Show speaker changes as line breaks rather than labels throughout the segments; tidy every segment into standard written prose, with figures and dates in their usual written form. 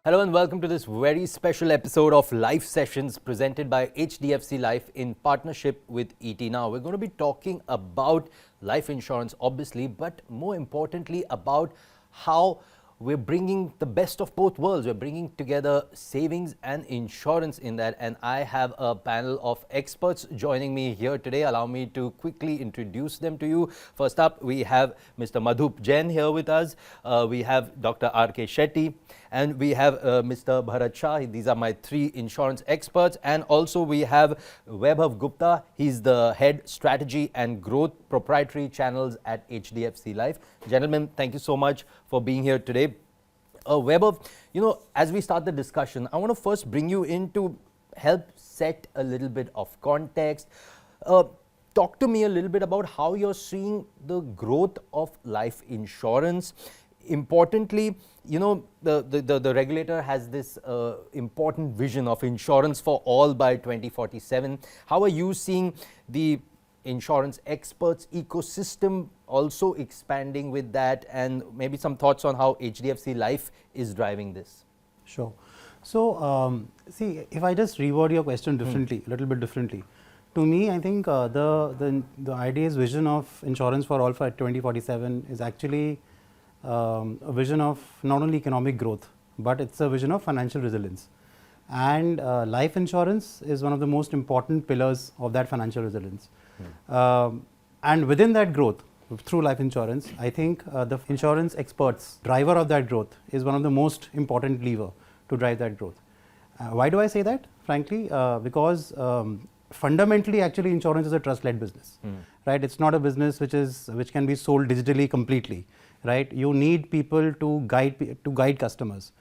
Hello and welcome to this very special episode of Life Sessions presented by HDFC Life in partnership with ET Now. We're going to be talking about life insurance, obviously, but more importantly about how we're bringing the best of both worlds. We're bringing together savings and insurance in that. And I have a panel of experts joining me here today. Allow me to quickly introduce them to you. First up, we have Mr. Madhup Jain here with us. We have Dr. R.K. Shetty. And we have Mr. Bharat Shah. These are my three insurance experts. And also we have Vaibhav Gupta. He's the head strategy and growth proprietary channels at HDFC Life. Gentlemen, thank you so much for being here today. Vaibhav, as we start the discussion, I want to first bring you in to help set a little bit of context. Talk to me a little bit about how you're seeing the growth of life insurance. Importantly, the regulator has this important vision of insurance for all by 2047. How are you seeing the insurance experts ecosystem also expanding with that, and maybe some thoughts on how HDFC Life is driving this?
Sure. So, see, if I just reword your question differently, a little bit differently, to me, I think the IDA's vision of insurance for all for 2047 is actually a vision of not only economic growth, but it's a vision of financial resilience. And life insurance is one of the most important pillars of that financial resilience. And within that growth, through life insurance, I think the insurance experts, driver of that growth, is one of the most important lever to drive that growth. Why do I say that? Frankly, because fundamentally, actually, insurance is a trust-led business, right? It's not a business which can be sold digitally completely, right? You need people to guide customers.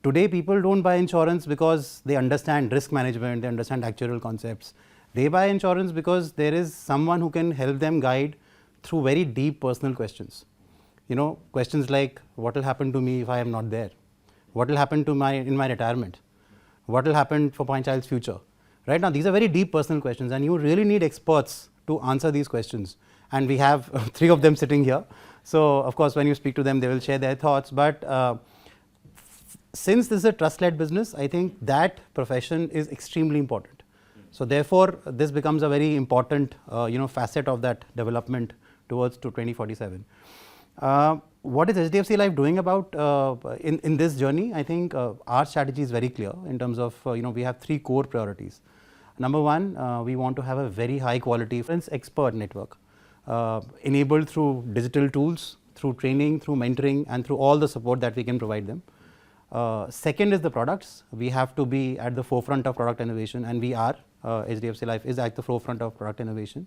Today, people don't buy insurance because they understand risk management, they understand actuarial concepts. They buy insurance because there is someone who can help them guide through very deep personal questions. Questions like, what will happen to me if I am not there? What will happen to in my retirement? What will happen for my child's future? Right now, these are very deep personal questions, and you really need experts to answer these questions. And we have three of them sitting here. So, of course, when you speak to them, they will share their thoughts. But since this is a trust-led business, I think that profession is extremely important. So, therefore, this becomes a very important facet of that development towards to 2047. What is HDFC Life doing about in this journey? I think our strategy is very clear in terms of we have three core priorities. Number one, we want to have a very high quality expert network enabled through digital tools, through training, through mentoring, and through all the support that we can provide them. Second is the products. We have to be at the forefront of product innovation, and we are. HDFC Life is at the forefront of product innovation.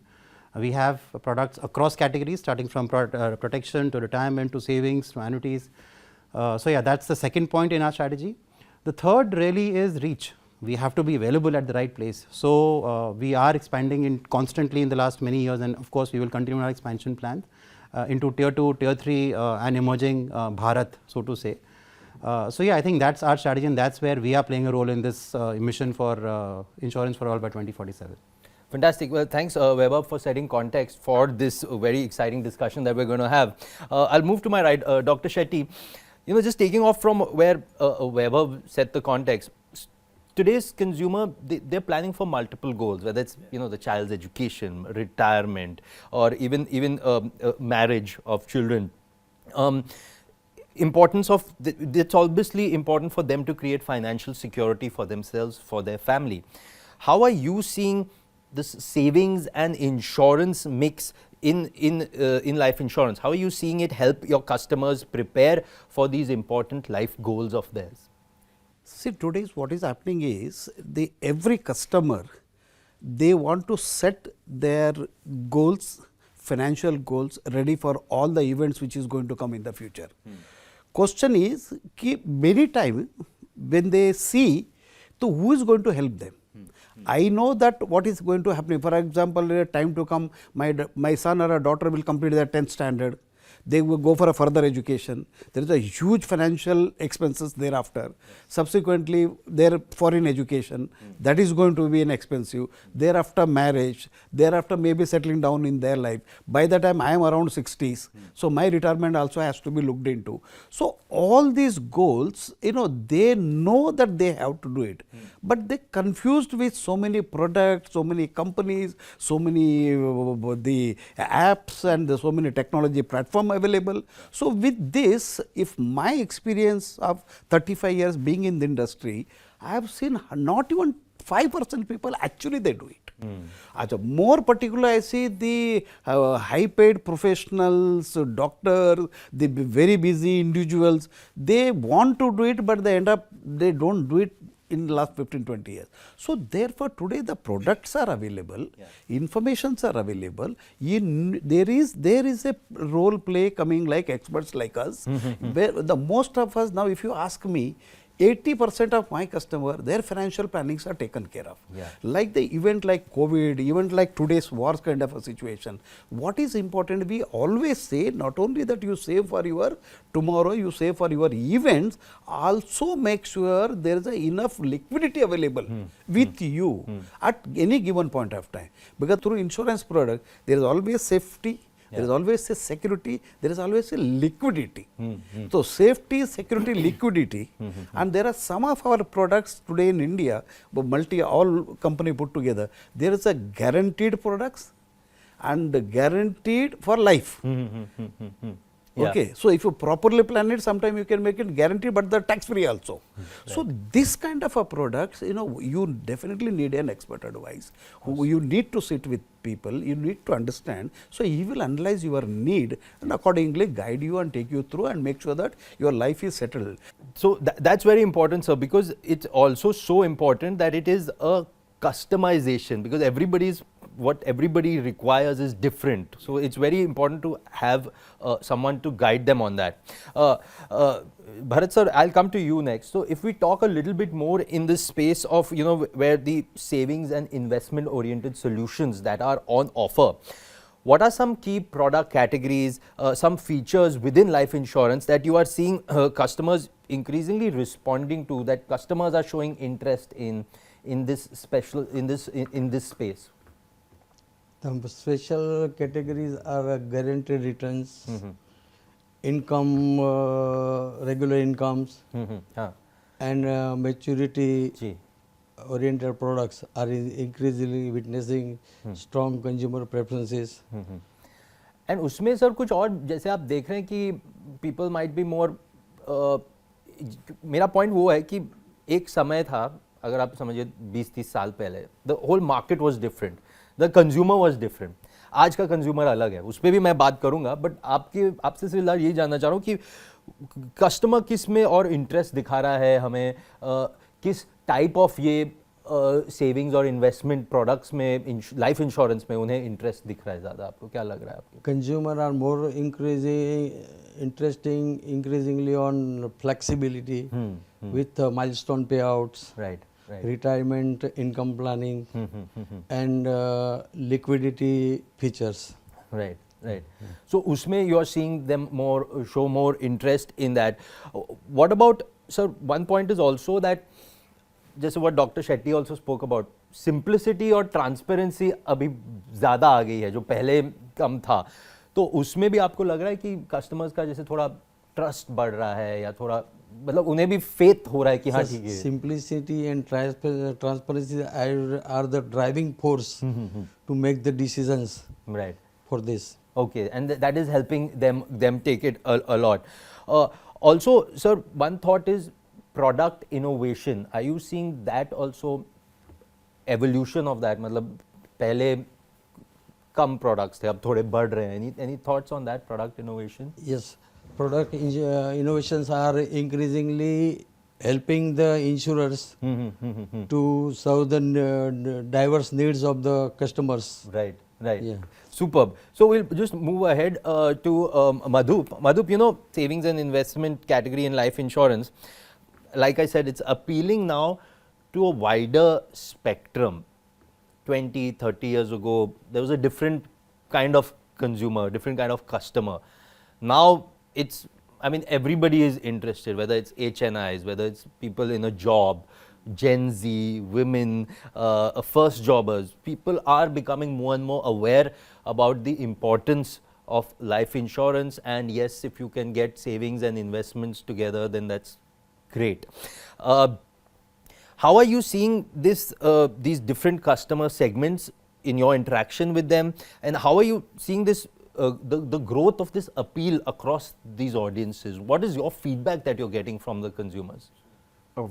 We have products across categories, starting from protection to retirement to savings to annuities. So, yeah, that's the second point in our strategy. The third really is reach. We have to be available at the right place. So, we are expanding constantly in the last many years, and of course, we will continue our expansion plan into tier 2, tier 3 and emerging Bharat, so to say. So, yeah, I think that's our strategy, and that's where we are playing a role in this mission for insurance for all by 2047.
Fantastic. Well, thanks, Vaibhav, for setting context for this very exciting discussion that we're going to have. I'll move to my right, Dr. Shetty. Just taking off from where Vaibhav set the context. Today's consumer, they're planning for multiple goals, whether it's the child's education, retirement, or even marriage of children. Importance of it's obviously important for them to create financial security for themselves, for their family. How are you seeing this savings and insurance mix in life insurance? How are you seeing it help your customers prepare for these important life goals of theirs?
See, today's what is happening is every customer, they want to set their goals, financial goals, ready for all the events which is going to come in the future. Question is, many times when they see, so who is going to help them? I know that what is going to happen. For example, in a time to come, my son or a daughter will complete their 10th standard. they will go for a further education. There is a huge financial expenses thereafter. Subsequently, their foreign education, that is going to be an expensive. Thereafter marriage, thereafter maybe settling down in their life. By the time I am around 60s, so my retirement also has to be looked into. So all these goals, they know that they have to do it, but they confused with so many products, so many companies, so many the apps and so many technology platform available. So with this, if my experience of 35 years being in the industry, I have seen not even 5% people actually they do it. More particular, I see the high paid professionals, doctors, the very busy individuals, they want to do it, but they end up, they don't do it in the last 15-20 years. So therefore, today the products are available, informations are available, there is a role play coming like experts like us, where the most of us now, if you ask me, 80% of my customer, their financial plannings are taken care of. Like the event like COVID, event like today's wars kind of a situation. What is important, we always say not only that you save for your tomorrow, you save for your events, also make sure there is enough liquidity available with you at any given point of time. Because through insurance product, there is always safety, there is always a security, there is always a liquidity. So safety, security, liquidity, and there are some of our products today in India, all company put together, there is a guaranteed products and guaranteed for life. Okay, so if you properly plan it, sometime you can make it guaranteed, but the tax free also. So this kind of a products, you definitely need an expert advice. You need to sit with people, you need to understand. So he will analyze your need and accordingly guide you and take you through and make sure that your life is settled.
So that's very important, sir, because it's also so important that it is a customization, because what everybody requires is different. So it's very important to have someone to guide them on that. Bharat sir, I'll come to you next. So if we talk a little bit more in this space of, where the savings and investment oriented solutions that are on offer, what are some key product categories, some features within life insurance that you are seeing customers increasingly responding to, that customers are showing interest in this space?
The special categories are guaranteed returns, income, regular incomes, and maturity oriented products are increasingly witnessing strong consumer preferences.
And उसमें sir कुछ और जैसे आप देख रहे हैं कि people might be more, मेरा point वो है कि एक समय था, अगर आप समझिए 20-30 साल पहले, the whole market was different, the consumer was different. आज का कंज्यूमर अलग है, उस पर भी मैं बात करूंगा, बट आपसे फिलहाल ये जानना चाह रहा हूँ कि कस्टमर किस में और इंटरेस्ट दिखा रहा है हमें, किस टाइप ऑफ ये सेविंग्स और इन्वेस्टमेंट प्रोडक्ट्स में, लाइफ इंश्योरेंस में उन्हें इंटरेस्ट दिख रहा है ज़्यादा, आपको क्या लग रहा है? आपको
consumer are more increasingly on flexibility with milestone payouts,
right.
retirement income planning, and liquidity features.
Right. So usme you are seeing them show more interest in that. What about, sir, one point is also that, जैसे what Dr. Shetty also spoke about, simplicity और transparency अभी ज़्यादा आ गई है, जो पहले कम था, तो उसमें भी आपको लग रहा है कि कस्टमर्स का जैसे थोड़ा ट्रस्ट बढ़ रहा है, या थोड़ा मतलब उन्हें भी फेथ हो रहा है कि हाँ ठीक है?
Simplicity and transparency are the driving force to make the decisions for this.
Okay, and that is helping them take it a lot. Also, sir, one thought is product innovation. Are you seeing that also, evolution of that? मतलब पहले कम products थे, अब थोड़े बढ़ रहे हैं. Any thoughts on that, product innovation?
Yes, product innovations are increasingly helping the insurers to serve the diverse needs of the customers.
Right.
Yeah.
Superb. So we'll just move ahead to Madhup. Madhup, savings and investment category in life insurance, like I said, it's appealing now to a wider spectrum. 20, 30 years ago, there was a different kind of consumer, different kind of customer. Now it's, I mean, everybody is interested, whether it's HNIs, whether it's people in a job, Gen Z, women, first jobbers. People are becoming more and more aware about the importance of life insurance, and yes, if you can get savings and investments together, then that's great. How are you seeing this, these different customer segments in your interaction with them, and how are you seeing this, the growth of this appeal across these audiences? What is your feedback that you're getting from the consumers?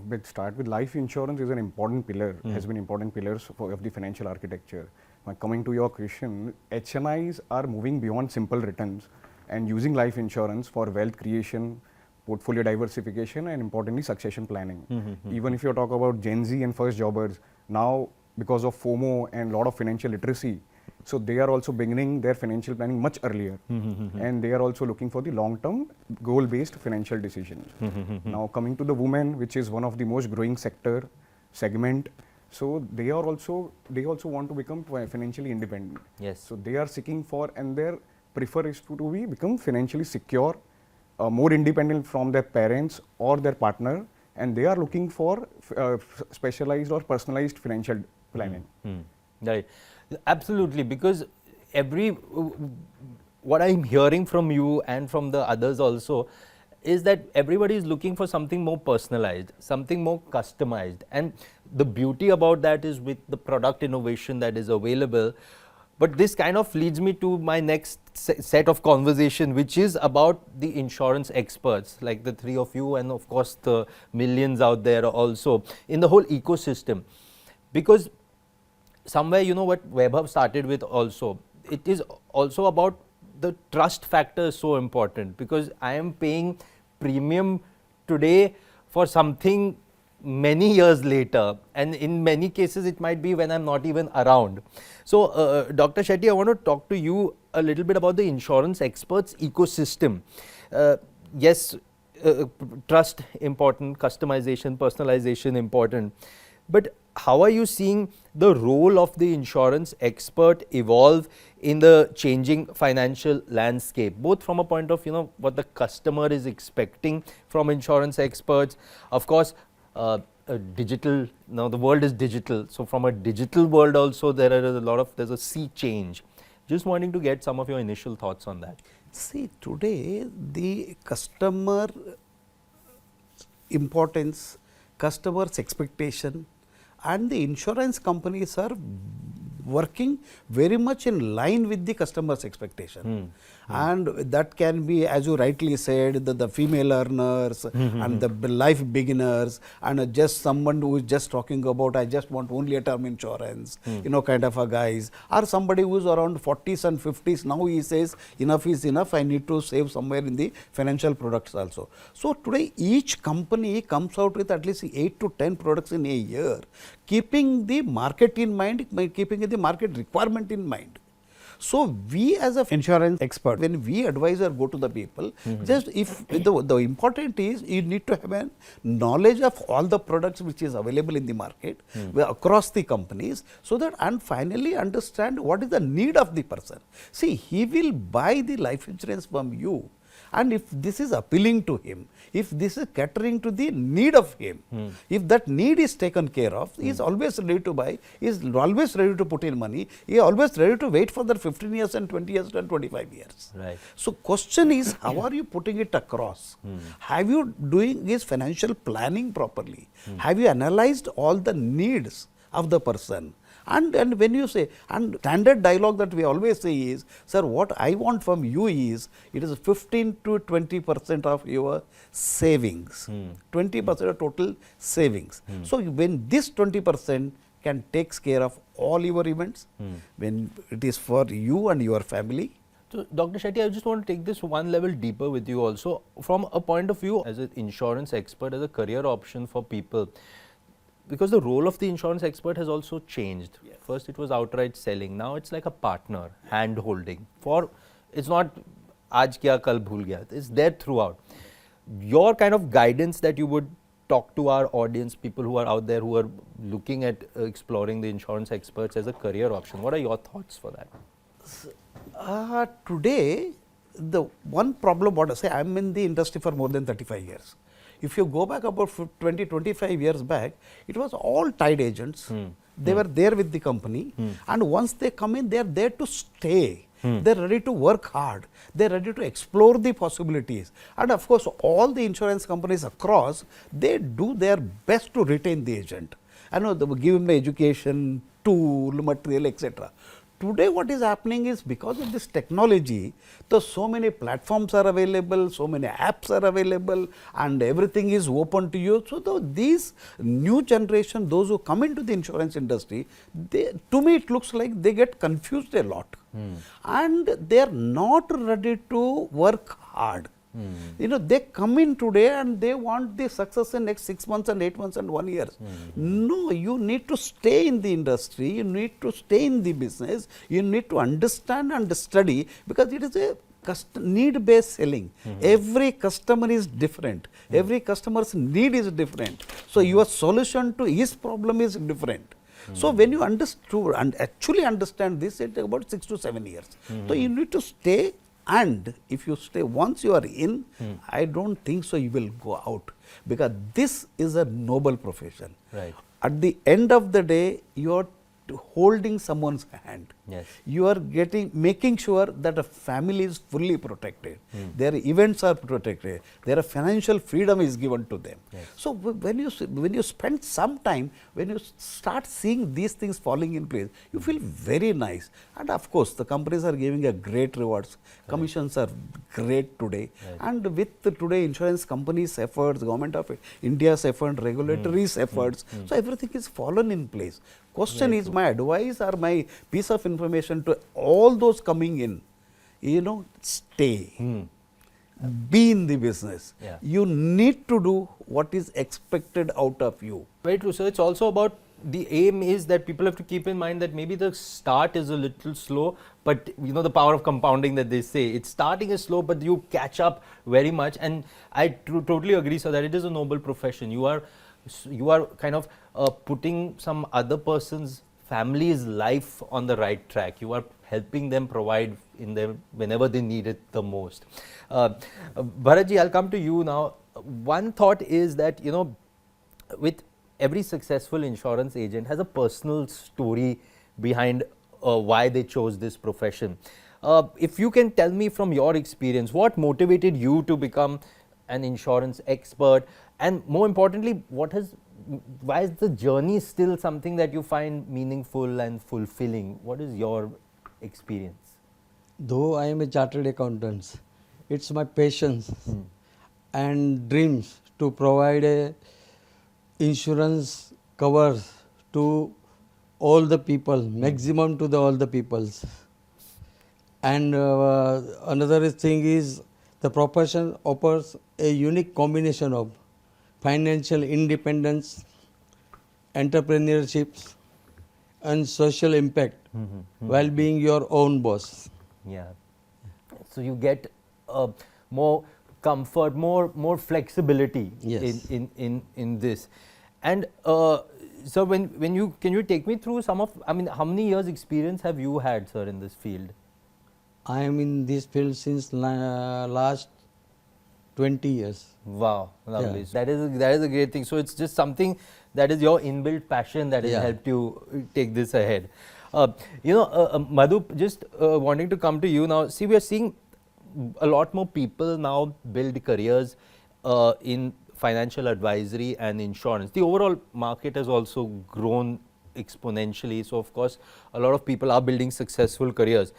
Let's start with life insurance is an important pillar, has been important pillars of the financial architecture. Coming to your question, HNIs are moving beyond simple returns and using life insurance for wealth creation, portfolio diversification, and importantly succession planning. Even if you talk about Gen Z and first jobbers, now because of FOMO and a lot of financial literacy, so they are also beginning their financial planning much earlier, and they are also looking for the long-term goal-based financial decisions. Now coming to the women, which is one of the most growing segment, so they also want to become financially independent.
Yes.
So they are seeking for, and their prefer is to become financially secure, more independent from their parents or their partner, and they are looking for specialized or personalized financial planning.
Right, absolutely, because what I'm hearing from you and from the others also is that everybody is looking for something more personalized, something more customized, and the beauty about that is with the product innovation that is available. But this kind of leads me to my next set of conversation, which is about the insurance experts, like the three of you, and of course the millions out there also in the whole ecosystem. Because somewhere, you know what Vaibhav started with also, it is also about the trust factor is so important, because I am paying premium today for something many years later, and in many cases it might be when I'm not even around. So Dr. Shetty, I want to talk to you a little bit about the insurance experts ecosystem. Yes, trust important, customization, personalization important, but how are you seeing the role of the insurance expert evolve in the changing financial landscape, both from a point of, you know, what the customer is expecting from insurance experts, of course, digital, now the world is digital, so from a digital world also there are there's a sea change. Just wanting to get some of your initial thoughts on that.
See, today the customer importance, customer's expectation, and the insurance companies are working very much in line with the customer's expectation. And that can be, as you rightly said, the female earners and the life beginners, and just someone who is just talking about, I just want only a term insurance, you know, kind of a guys, or somebody who is around 40s and 50s, now he says enough is enough, I need to save somewhere in the financial products also. So today each company comes out with at least 8 to 10 products in a year, keeping the market in mind, keeping the market requirement in mind. So we as an insurance expert, when we advise or go to the people, just if the important is you need to have a knowledge of all the products which is available in the market across the companies, so that, and finally understand what is the need of the person. See, he will buy the life insurance from you, and if this is appealing to him, if this is catering to the need of him, if that need is taken care of, he is always ready to buy, he is always ready to put in money, he is always ready to wait for the 15 years and 20 years and 25 years.
Right.
So question is, how are you putting it across? Have you doing his financial planning properly? Have you analyzed all the needs of the person? And when you say, and standard dialogue that we always say is, sir, what I want from you is, it is 15 to 20% of your savings, 20% of total savings. So when this 20% can take care of all your events, when it is for you and your family.
So Dr. Shetty, I just want to take this one level deeper with you also, from a point of view as an insurance expert, as a career option for people. Because the role of the insurance expert has also changed. Yes. First it was outright selling, now it's like a partner, hand holding. It's not aaj kya kal bhul gaya, it's there throughout. Your kind of guidance that you would talk to our audience, people who are out there who are looking at exploring the insurance experts as a career option, what are your thoughts for that?
Today the one problem, what I say, I am in the industry for more than 35 years. If you go back about 20, 25 years back, it was all tied agents. They were there with the company, and once they come in, they are there to stay. They are ready to work hard. They are ready to explore the possibilities. And of course, all the insurance companies across, they do their best to retain the agent. I know they will give him the education, tool, material, etc. Today what is happening is, because of this technology, so many platforms are available, so many apps are available, and everything is open to you. So these new generation, those who come into the insurance industry, to me it looks like they get confused a lot, and they are not ready to work hard. You know, they come in today and they want the success in next 6 months and 8 months and 1 year. No, you need to stay in the industry, you need to stay in the business, you need to understand and study, because it is a need based selling. Every customer is different, every customer's need is different. So your solution to his problem is different. So when you understood and actually understand this, it takes about 6 to 7 years. So you need to stay. And if you stay, once you are in, I don't think so you will go out, because this is a noble profession.
Right.
At the end of the day, you are holding someone's hand.
Yes.
You are making sure that a family is fully protected. Their events are protected. Their financial freedom is given to them.
Yes.
So when you spend some time, when you start seeing these things falling in place, you feel very nice. And of course, the companies are giving a great rewards. Commissions are great today. And with today insurance companies' efforts, Government of India's effort, regulatory's efforts, so everything is fallen in place. Question is, my advice or my piece of information to all those coming in, you know, stay. Be in the business.
Yeah.
You need to do what is expected out of you.
Very true. So it's also about, the aim is that people have to keep in mind that maybe the start is a little slow, but you know the power of compounding that they say. It's starting is slow, but you catch up very much. And I totally agree, sir, that it is a noble profession. You are kind of putting some other person's family's life on the right track. You are helping them provide in them whenever they need it the most. Bharatji, I'll come to you now. One thought is that, you know, with every successful insurance agent has a personal story behind why they chose this profession. If you can tell me from your experience, what motivated you to become an insurance expert, and more importantly, why is the journey still something that you find meaningful and fulfilling? What is your experience?
Though I am a chartered accountant, it's my passions and dreams to provide a insurance cover to all the people, maximum to all the peoples. And another thing is, the profession offers a unique combination of financial independence, entrepreneurship, and social impact while being your own boss.
Yeah. So you get more comfort, more flexibility.
Yes.
in this. And so can you take me through some of, I mean, how many years experience have you had, sir, in this field?
I am in this field since last 20 years.
Wow, lovely.
Yeah.
That is a great thing. So it's just something that is your inbuilt passion that has helped you take this ahead. Madhu, just wanting to come to you now. See, we are seeing a lot more people now build careers in financial advisory and insurance. The overall market has also grown exponentially. So of course, a lot of people are building successful careers.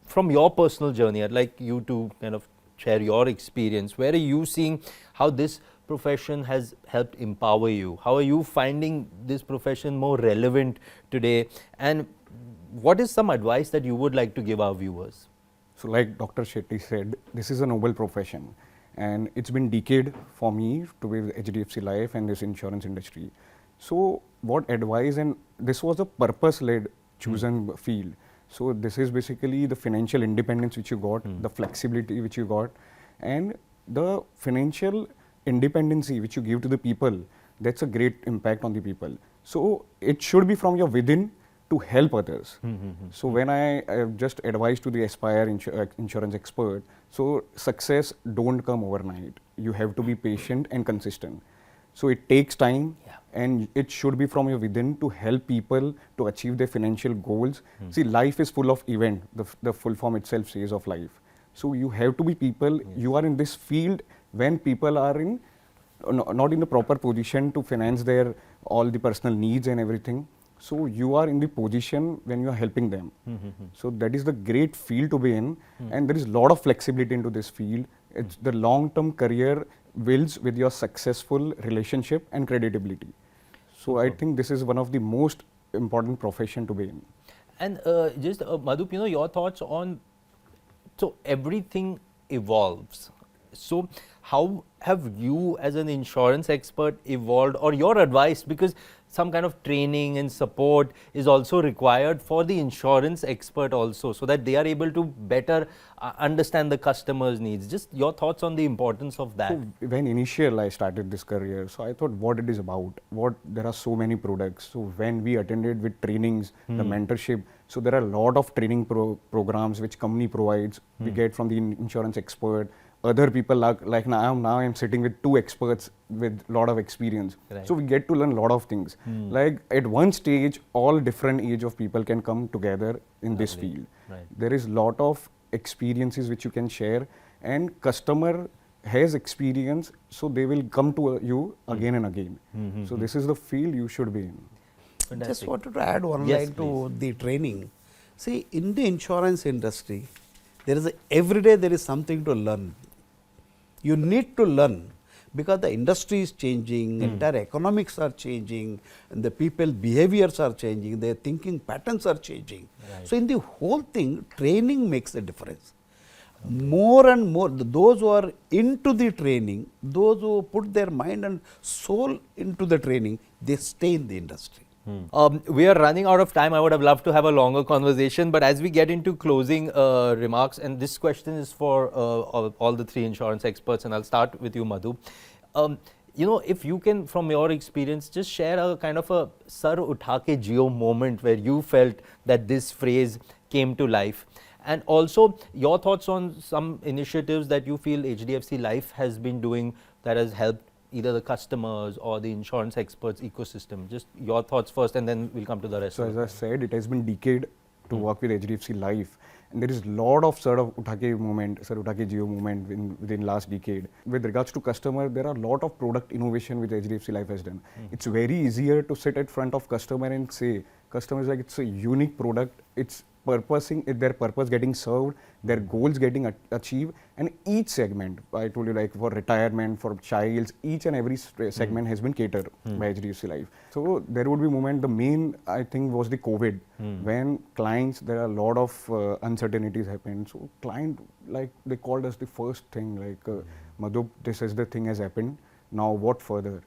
From your personal journey, I'd like you to kind of share your experience. Where are you seeing how this profession has helped empower you? How are you finding this profession more relevant today? And what is some advice that you would like to give our viewers?
So like Dr. Shetty said, this is a noble profession, and it's been decade for me to be with HDFC Life and this insurance industry. So what advice, and this was a purpose-led chosen field. So this is basically the financial independence which you got, the flexibility which you got, and the financial independency which you give to the people. That's a great impact on the people. So it should be from your within to help others. So when I just advise to the aspire insurance expert, so success don't come overnight. You have to be patient and consistent. So it takes time, and it should be from your within to help people to achieve their financial goals. See, life is full of event. The full form itself says of life. So you have to be people. You are in this field when people are in not in the proper position to finance their all the personal needs and everything. So you are in the position when you are helping them. So that is the great field to be in, and there is a lot of flexibility into this field. It's the long-term career builds with your successful relationship and credibility. So I think this is one of the most important profession to be in.
And just Madhup, your thoughts on, so everything evolves. So how have you as an insurance expert evolved, or your advice, because some kind of training and support is also required for the insurance expert also, so that they are able to better understand the customer's needs. Just your thoughts on the importance of that.
So when initial I started this career, so I thought what it is about, there are so many products. So when we attended with trainings, the mentorship, so there are a lot of training programs which company provides. We get from the insurance expert. Other people like now I'm sitting with two experts with a lot of experience.
Right.
So we get to learn a lot of things. Like at one stage, all different age of people can come together in this field.
Right.
There is lot of experiences which you can share, and customer has experience, so they will come to you again and again. So this is the field you should be in.
Fantastic.
Just wanted to add one
Yes,
line to the training. See, in the insurance industry, every day there is something to learn. You need to learn, because the industry is changing, entire economics are changing, and the people behaviors are changing, their thinking patterns are changing.
Right.
So in the whole thing, training makes a difference. More and more, those who are into the training, those who put their mind and soul into the training, they stay in the industry.
We are running out of time. I would have loved to have a longer conversation, but as we get into closing remarks, and this question is for all the three insurance experts, and I'll start with you, Madhu. If you can, from your experience, just share a kind of a sar utha ke jio moment where you felt that this phrase came to life. And also your thoughts on some initiatives that you feel HDFC Life has been doing that has helped either the customers or the insurance experts ecosystem. Just your thoughts first, and then we'll come to the rest.
So as I said, it has been decade to work with HDFC Life, and there is a lot of sort of Uthake movement, Sir Uthake Jio movement within last decade. With regards to customer, there are a lot of product innovation which HDFC Life has done. It's very easier to sit at front of customer and say, customers like it's a unique product, it's their purpose getting served, their goals getting achieved, and each segment, I told you, like for retirement, for childs, each and every segment has been catered by HDFC Life. So there would be moment, the main I think was the COVID, when clients, there are a lot of uncertainties happened. So client, like they called us the first thing, like Madhu, this is the thing has happened, now what further?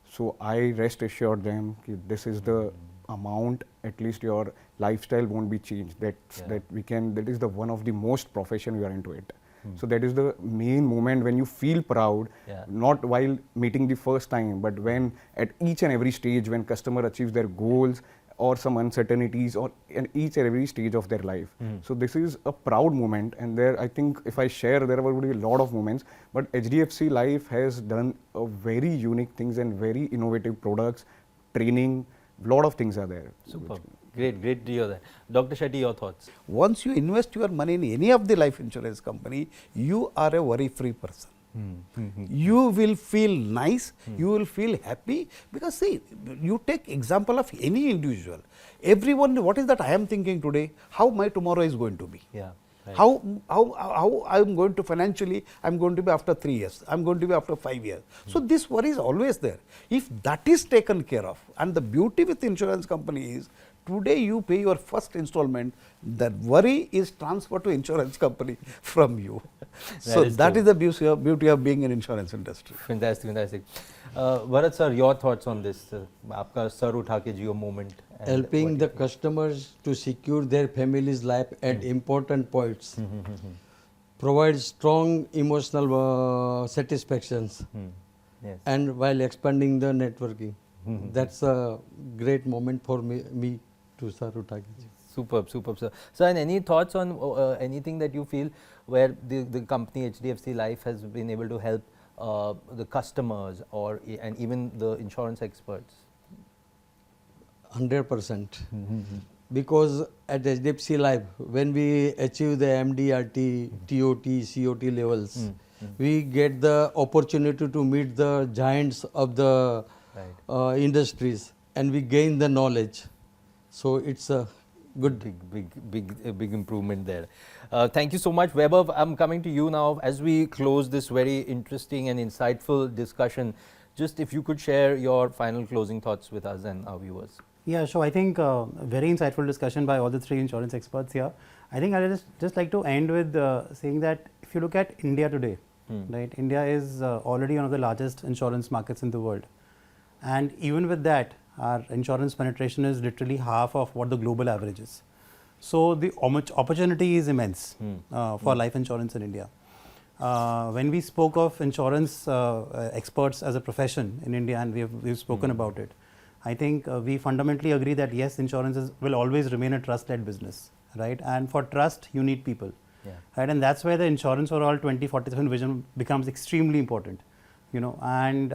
So I rest assured them, this is the amount, at least your lifestyle won't be changed. That is the one of the most profession we are into it. So that is the main moment when you feel proud, not while meeting the first time, but when at each and every stage when customer achieves their goals or some uncertainties or in each and every stage of their life. So this is a proud moment, and there I think if I share, there would be a lot of moments, but HDFC Life has done a very unique things and very innovative products, training, lot of things are there.
Super. Great to hear that. Dr. Shetty, your thoughts?
Once you invest your money in any of the life insurance company, you are a worry-free person. You will feel nice, you will feel happy, because see, you take example of any individual. Everyone, what is that I am thinking today? How my tomorrow is going to be?
Yeah. Right.
How I am going to financially, I am going to be after 3 years, I am going to be after 5 years. So this worry is always there. If that is taken care of, and the beauty with insurance company is, today you pay your first installment, that worry is transferred to insurance company from you. So that is the beauty of being in insurance industry.
Fantastic. Bharat sir, your thoughts on this? Aapka sar utha ke jiyo moment.
Helping the customers to secure their family's life at important points. Provide strong emotional satisfactions.
Yes.
And while expanding the networking. That's a great moment for me to sir उठा के
Superb, superb, sir. Sir, and any thoughts on anything that you feel where the company HDFC Life has been able to help the customers and even the insurance experts?
100%. Because at HDFC Life, when we achieve the MDRT, TOT, COT levels, we get the opportunity to meet the giants of the industries, and we gain the knowledge. So it's a good,
big improvement there. Thank you so much, Vaibhav. I'm coming to you now as we close this very interesting and insightful discussion. Just if you could share your final closing thoughts with us and our viewers.
Yeah, so I think very insightful discussion by all the three insurance experts here. I think I'll just like to end with saying that if you look at India today, right, India is already one of the largest insurance markets in the world. And even with that, our insurance penetration is literally half of what the global average is. So the opportunity is immense for life insurance in India. When we spoke of insurance experts as a profession in India, and we've spoken about it, I think we fundamentally agree that yes, insurance will always remain a trust-led business, right? And for trust, you need people, right? And that's where the Insurance for All 2047 vision becomes extremely important, you know. And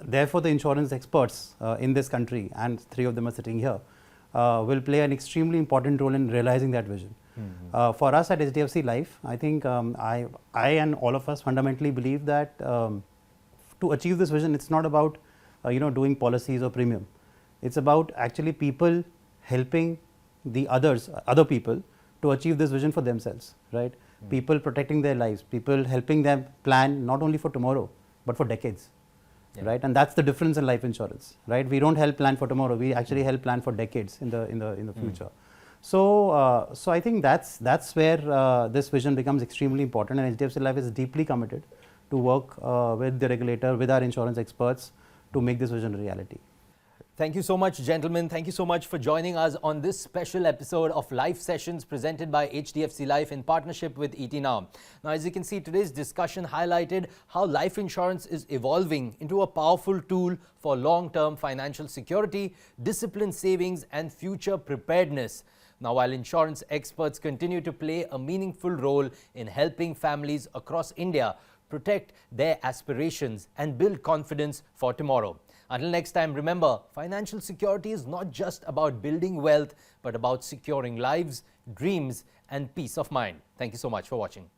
therefore, the insurance experts in this country, and three of them are sitting here, will play an extremely important role in realizing that vision. For us at HDFC Life, I think I and all of us fundamentally believe that to achieve this vision, it's not about doing policies or premium. It's about actually people helping the other people to achieve this vision for themselves, right? People protecting their lives, people helping them plan not only for tomorrow, but for decades, right? And that's the difference in life insurance, right? We don't help plan for tomorrow, we actually help plan for decades in the future. So, so I think that's where this vision becomes extremely important, and HDFC Life is deeply committed to work with the regulator, with our insurance experts, to make this vision a reality.
Thank you so much, gentlemen. Thank you so much for joining us on this special episode of Life Sessions presented by HDFC Life in partnership with ET Now. Now, as you can see, today's discussion highlighted how life insurance is evolving into a powerful tool for long-term financial security, disciplined savings, and future preparedness. Now, while insurance experts continue to play a meaningful role in helping families across India protect their aspirations and build confidence for tomorrow. Until next time, remember, financial security is not just about building wealth, but about securing lives, dreams, and peace of mind. Thank you so much for watching.